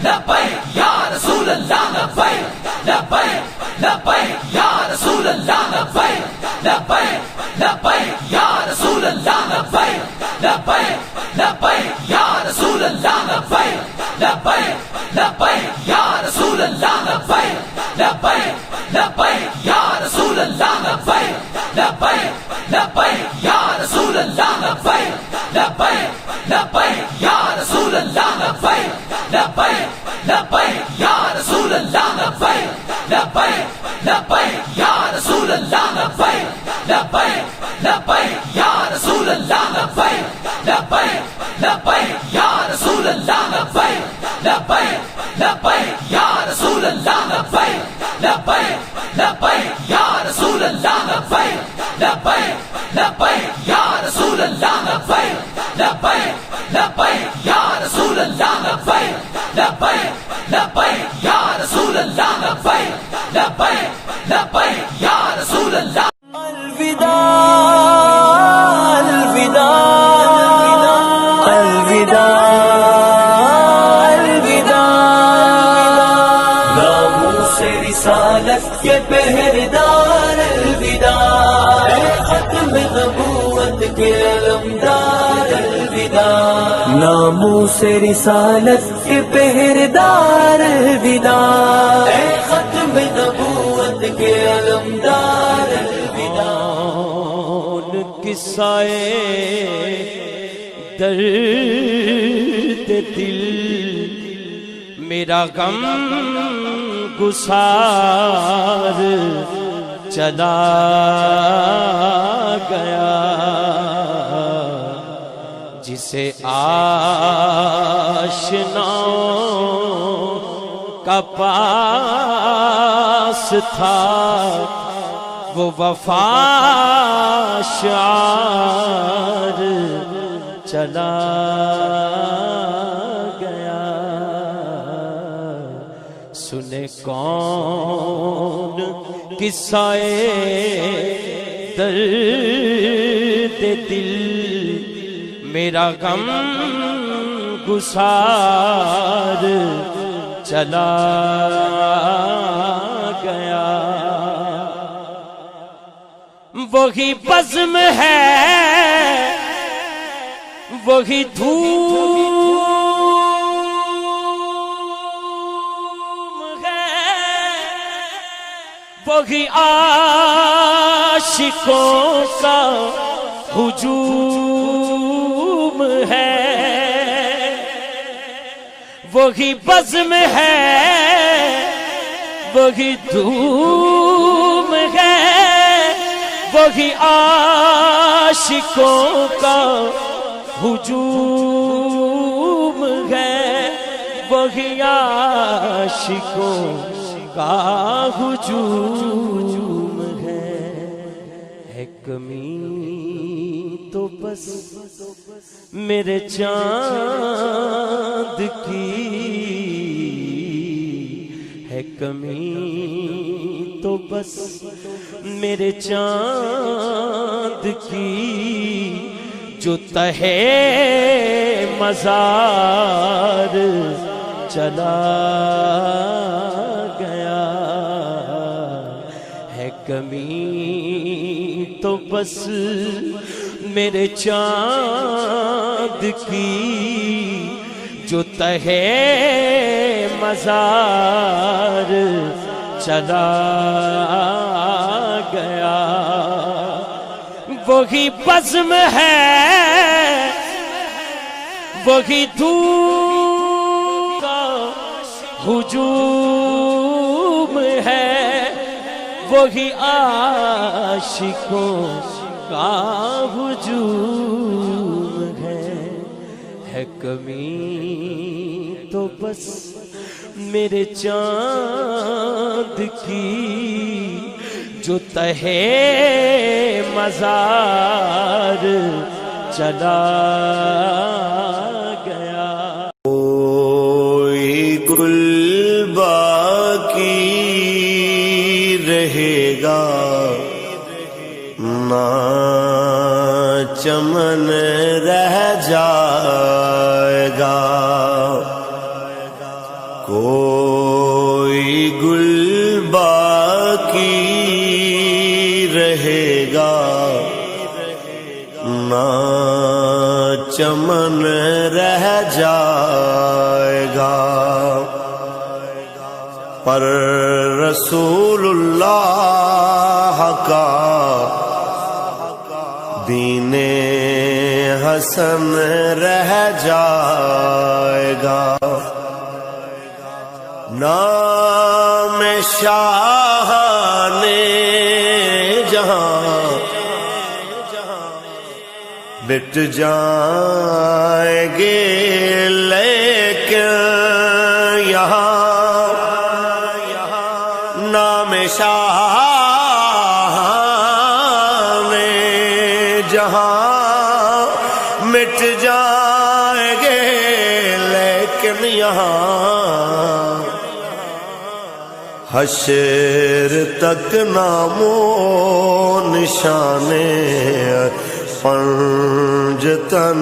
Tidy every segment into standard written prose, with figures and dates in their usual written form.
لبیک یا رسول اللہ لبیک لبیک لبیک یا رسول اللہ لبیک لبیک لبیک یا رسول اللہ لبیک لبیک لبیک یا رسول اللہ لبیک لبیک لبیک یا رسول اللہ لبیک لبیک لبیک یا رسول اللہ لبیک لبیک لبیک یا رسول اللہ لبیک لبیک لبیک یا رسول اللہ لبیک لبیک لبیک یا رسول اللہ لبیک لبیک لبیک یا رسول اللہ لبیک لبیک لبیک یا رسول اللہ لبیک لبیک لبیک یا رسول اللہ لبیک لبیک لبیک یا رسول اللہ لبیک لبیک لبیک یا رسول اللہ لبیک لبیک لبیک یا رسول اللہ لبیک لبیک لبیک یا رسول اللہ لبیک لبیک لبیک یا رسول اللہ لبیک لبیک لبیک یا رسول اللہ الوداع الوداع الوداع الوداع ناموس رسالت کے پہرےدار الوداع اے ختم نبوت کے علمدار الوداع ناموس رسالت کے پہرےدار الوداع اے ختم نبوت کے علمدار الوداع قصہ درد دل میرا غم گسار چلا گیا جسے آشناؤں کا پاس تھا وہ وفا شعار چلا گیا سنے کون قصہ درد دل میرا غم گسار چلا گیا وہی بزم ہے وہی دھوم ہے وہی عاشقوں کا ہجوم ہے وہی بزم ہے وہی دھوم ہے وہی عاشقوں کا ہجوم ہے وہی عاشقوں کا ہجوم ہے کمی تو بس میرے چاند کی ہے کمی تو بس میرے چاند کی جو تہے مزار چلا گیا ہے کمی تو بس میرے چاند کی جو تہے مزار چلا گیا وہی بزم ہے وہی دھوم کا ہجوم ہے وہی عاشقوں کا ہجوم ہے کمی تو بس میرے چاند کی جو تہے مزار چلا گیا کوئی گل باقی رہے گا نہ چمن رہ جائے گا کوئی گل باقی رہے گا نہ چمن رہ جائے گا، پر رسول اللہ کا دین حسن رہ جائے گا۔ نام شاہ نے جہاں مٹ جائیں گے، لیکن یہاں نام شاہ نے جہاں مٹ جائیں گے، لیکن یہاں حشر تک نام و نشانے پنجتن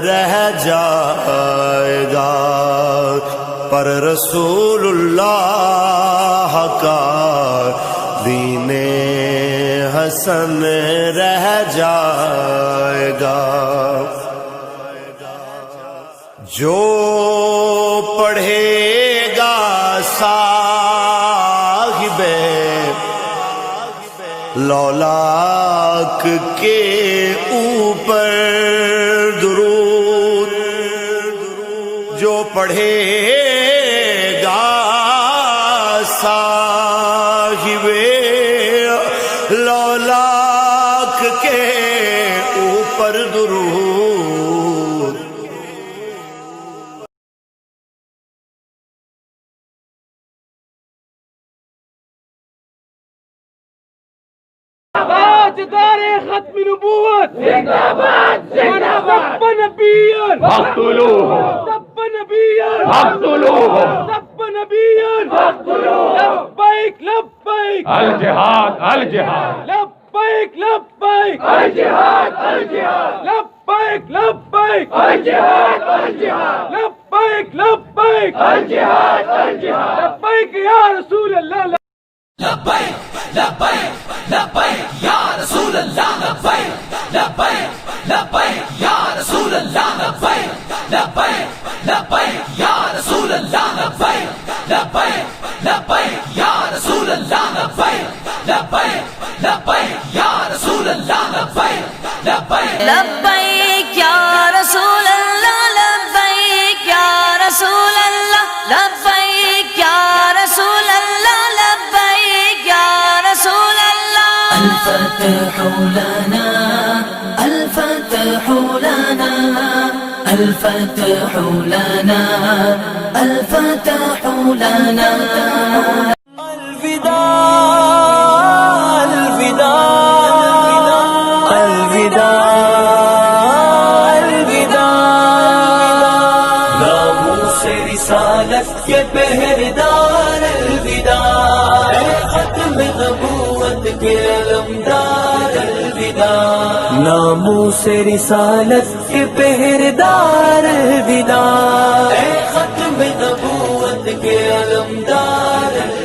رہ جائے گا، پر رسول اللہ کا دین حسن رہ جائے گا۔ جو پڑھے گا صاحب لولاک کے اوپر درود، جو پڑھے گا صاحب لولاک کے اوپر درود، تاجدار ختم نبوت زندہ باد زندہ باد، سب نبیاں فاقتلوہ، سب نبیاں فاقتلوہ، سب نبیاں فاقتلوہ، لبیک لبیک الجہاد الجہاد، لبیک لبیک الجہاد الجہاد، لبیک لبیک الجہاد الجہاد، لبیک لبیک الجہاد الجہاد، لبیک یا رسول اللہ، لبیک لبیک لبیک یا رسول اللہ، لبیک لبیک لبیک یا رسول اللہ، لبیک لبیک لبیک یا رسول اللہ، لبیک لبیک لبیک یا رسول اللہ، لبیک لبیک لبیک یا رسول اللہ، لبیک لبیک لبیک یا رسول اللہ، لبیک یا رسول اللہ، لبیک یا رسول اللہ، لبیک یا رسول اللہ۔ الفتح لنا الفتح لنا الفتح لنا الفتح لنا۔ الوداع الوداع الوداع الوداع، ناموس رسالت کے پہرےدار الوداع، اے ختم نبوت کے علمدار الوداع، ناموس رسالت کے پہرےدار الوداع، اے ختم نبوت کے علمدار الوداع۔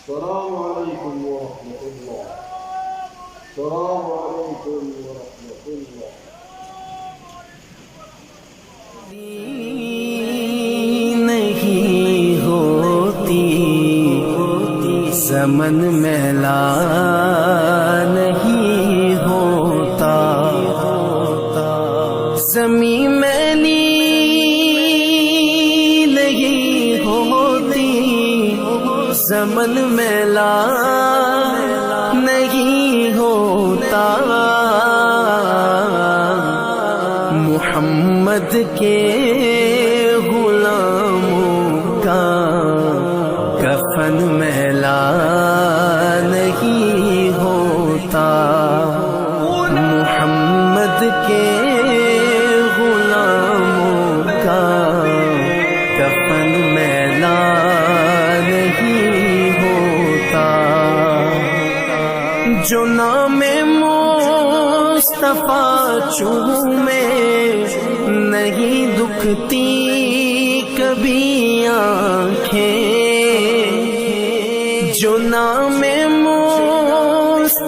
السلام عليكم ورحمة الله. السلام عليكم ورحمة الله. نہیں ہوتی زمن میلا نہیں ہوتا، زمین میلی نہیں ہوتی، زمن میلا نہیں ہوتا، محمد کے غلاموں کا کفن میلا نہیں ہوتا، محمد کے غلاموں کا کفن میلا نہیں ہوتا، جو نام مصطفیٰ چومے نہیں دکھتی کبھی آنکھیں، جو نام مصطفیٰ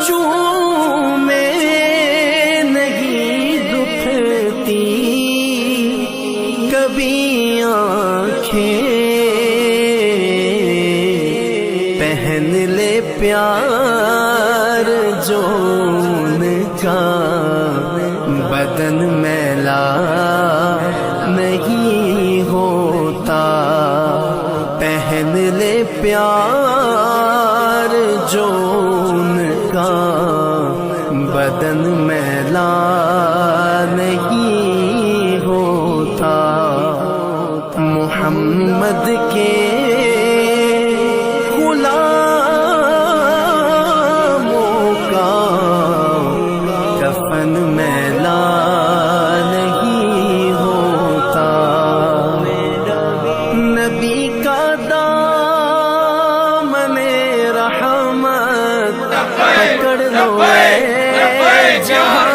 چومے نہیں دکھتی کبھی آنکھیں، پہن لے پیار جو ان کا بدن میلا نہیں ہوتا، پہن لے پیار جو ان کا بدن میلا نہیں ہوتا، محمد کے غلاموں کا کفن میلا نہیں ہوتا، نبی کا دامن رحمت پکڑ لو اے جہاں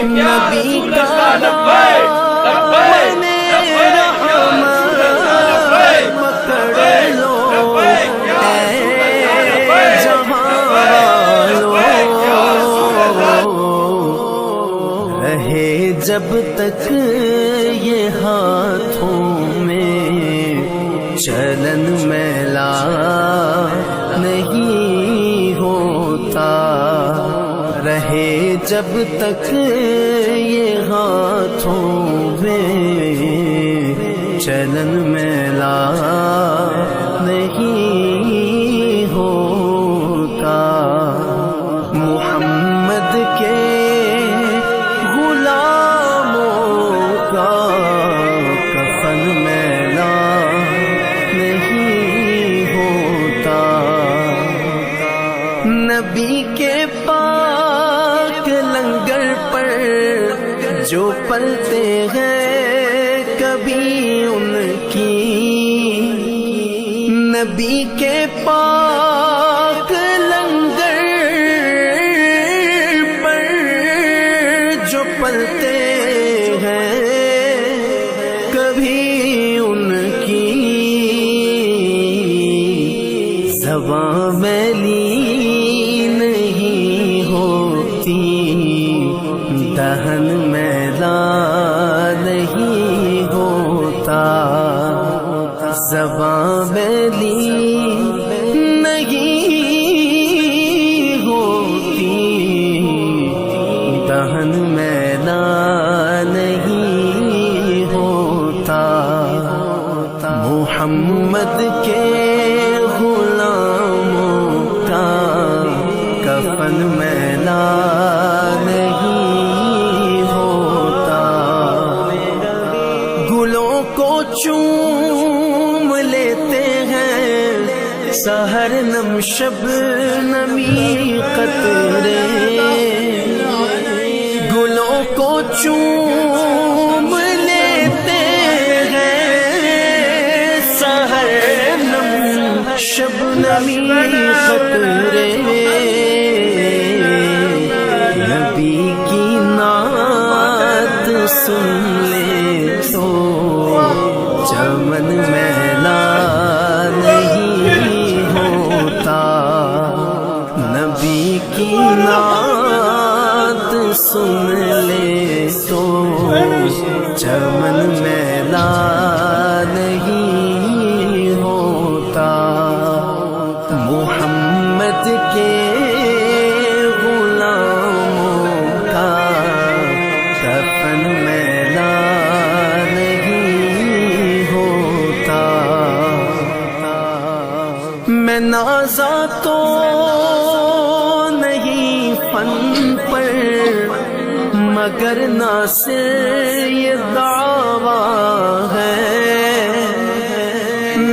نبی کا دامن رحمت پکڑ لو اے جہاں رہے جب تک یہ ہاتھوں میں چلن میلا نہیں ہوتا، رہے جب تک یہ ہاتھوں میں چلن میلا نہیں ہوتا، محمد کے غلاموں کا کفن میلا نہیں ہوتا، نبی کے پاک لنگر پر جو پلتے ہیں کبھی ان کی، نبی کے پاک لنگر پر جو پلتے ہیں کبھی ان کی، زباں میلی نہیں ہوتی، دہن میلا نہیں ہوتا، زباں میلی نہیں ہوتی، دہن میلا نہیں ہوتا، محمد کے غلاموں کا کفن میلا نہیں ہوتا، گلوں کو چوم لیتے ہیں سحر نم شب نمی قطرے، گلوں کو چوم لیتے ہیں سحر نم شب نمی قطرے، نبی کی نعت سن لے تو چمن میلا نہیں ہوتا، نبی کی نعت سن لے تو چمن میلا نہیں نازا تو نہیں فن پر مگر ناصر یہ دعویٰ ہے،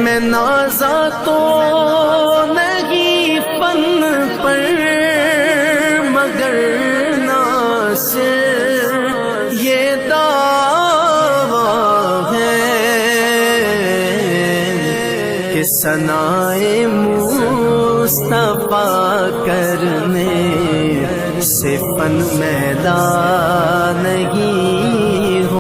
میں نازا تو نہیں فن پر مگر ناصر یہ دعویٰ ہے کہ ثنائے مصطفیٰ کرنے سے فن میلا نہیں ہو۔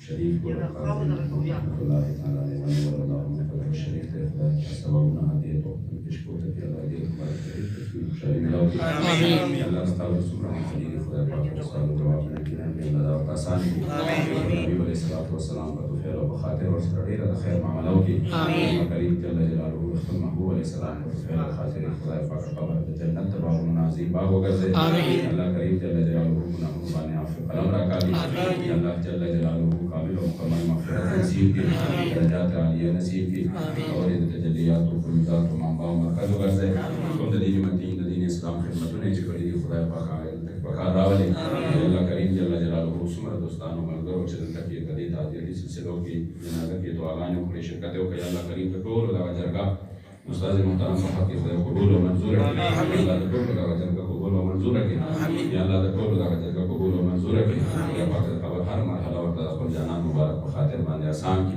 شریف کو اللہ جل جلالہ کامل و مکمل مغفرت نصیب کی، درجات عالیہ نصیب کی، اور تجلیات و فیوضات و منبع و مرکز و غرض کل دین مدین دین اسلام خدمتوں چکڑی دی خدا پاک بخار راولے اللہ کریم جل جلالہ سمر دوستان و ملگر و چدن تک یہ قدید آدیلی سلسلوں کی جنازت کی دعاگانی و کلی شرکت ہو کہ اللہ کریم کے طول و جرگاہ استاذ محترم صاحب کی خدا قبول و منظور رکھے، اللہ طول و جرگاہ قبول و منظور رکھے، یا اللہ طول و جرگاہ قبول و منظور رکھے، یا پاک ہر مرحلہ اور تدخل جانان مبارک بخاطر باندے آسان کی،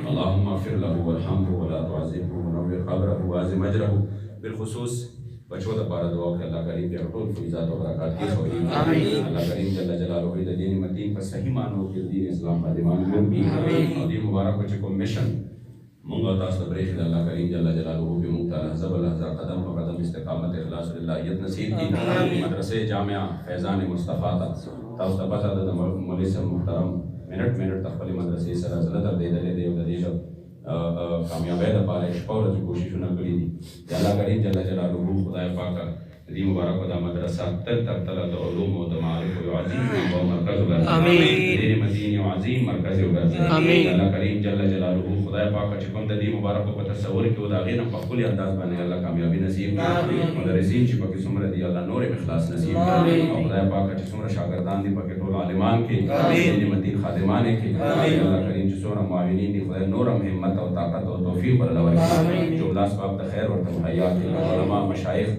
اللہم اغفر لہو والحمد ولا تعذبہ ونور قبرہ وعظم اجرہ۔ بالخصوص بچوں دا پارا دعا کہ اللہ کریم کے اٹول فیضات و برکات کی خوری، اللہ کریم جل جلالہ دین مدین پر صحیح معنوں کے دین اسلام خادمان لوگ بھی، اور دین مبارک بچے کو مشن منگا تاست بریخ اللہ کریم جل جلالہ بھی منگتا لحظب لحظہ قدم و قدم استقامت اخلاص اللہیت نصیب کی، مدرسے جامعہ فیضان مصطفیٰ تاست پتا دا ملیس محترم منٹ تخبلی مدرسے سرازلتر دے دلے دے و دلیل کامیابی دا پارے شپور جو کوششوں نہ کری دی، یا اللہ کریم جل جلالہ خدای پاکا دی مبارک دا مدرسہ تل دا علوم و دا معارف و عظیم و مرکز و گرد دین مدین و عظیم مرکز و گرد، یا اللہ کریم جل جلالہ خدای پاکا چکم دا دی مبارک و تصور کی و دا غیر پخولی انداز بانے اللہ کامیابی نصیب کی، مدرسین چی پاکی سمر دی اللہ نور اخلاص نصیب کی، خدای پاکا چی سمر شاگردان دی پاکی طول عالمان کی، دین مدین خادمان کی، اللہ کریم چی سمر معاونین دی خدای نورم حمت و طاقت و توفیق پر لور کی، جو اللہ سباب دا خیر و تمحیات کی، علماء مشایخ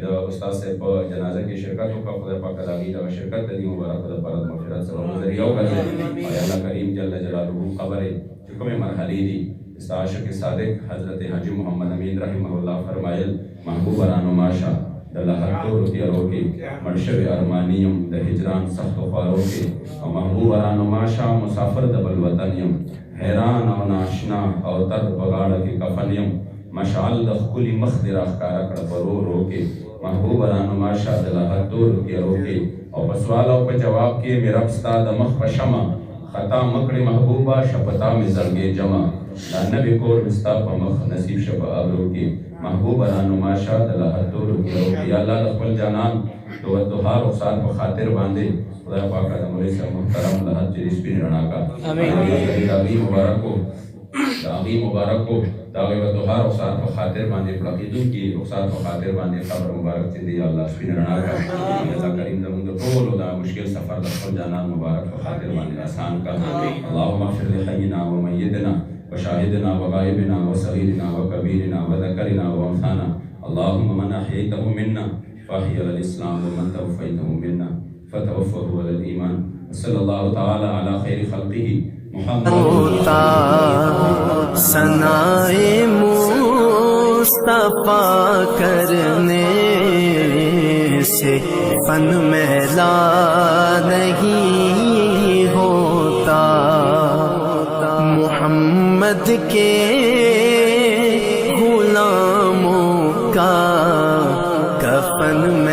دا استاد صاحب جنازہ کی شرکت کا خدا پاک عزامی دا شرکت دی مبارک دا پرد مغفرت سبب ذریعہ کر دے، اور اللہ کریم جل جلالہ قبر چکم مرحلی دی استعاشق صادق حضرت حاجی محمد امین رحمہ اللہ فرمائل محبوب رانو ماشا دلہ ہر طور دیا روکے مرشب ارمانیم دا ہجران سخت و خواروکے، اور محبوب رانو ماشا مسافر دا بلوطنیم حیران و ناشنا اور تر بغاڑ کی کفنیم مشعل دا کلی مخدر اخکارا کڑ پرو روکے، محبوب رانما شاہ دلہ ہر طور کے روکے، اور پسوالوں پہ جواب کے میرا بستا دا مخ پشما خطا مکڑ محبوبہ شپتا میں زرگے جمع نبی کور بستا پا مخ نصیب شپا اب روکے، محبوب رانما شاہ دلہ ہر طور کے روکے، یا اللہ دخل جانان تو اتحار اخصار پا خاطر باندے خدا پاکا دا ملیسا محترم لحد جریس پین رنا کا داغی مبارک کو داغی و دوہار اخصار پر خاطر باندے پڑھقیدوں کی اخصار پر خاطر باندے قبر مبارک چندی اللہ سبین رنا کا، اللہ کریم زمون دا طول دا مشکل سفر دا خل جانان مبارک پر خاطر باندے آسان کا، اللہم اغفر لحینا و میدنا و شاہدنا و غائبنا و صغیرنا و کبیرنا و ذکرنا و امثانا، اللہم من احییتہ منا فاحی علی الاسلام و من توفیتہ منا فتوفہ علی الایمان، صلی اللہ تعالی علی خیر خلقہ ہوتا ثنائے مصطفیٰ کرنے سے فن میلا نہیں ہوتا۔ عہد کے غلاموں کا کفن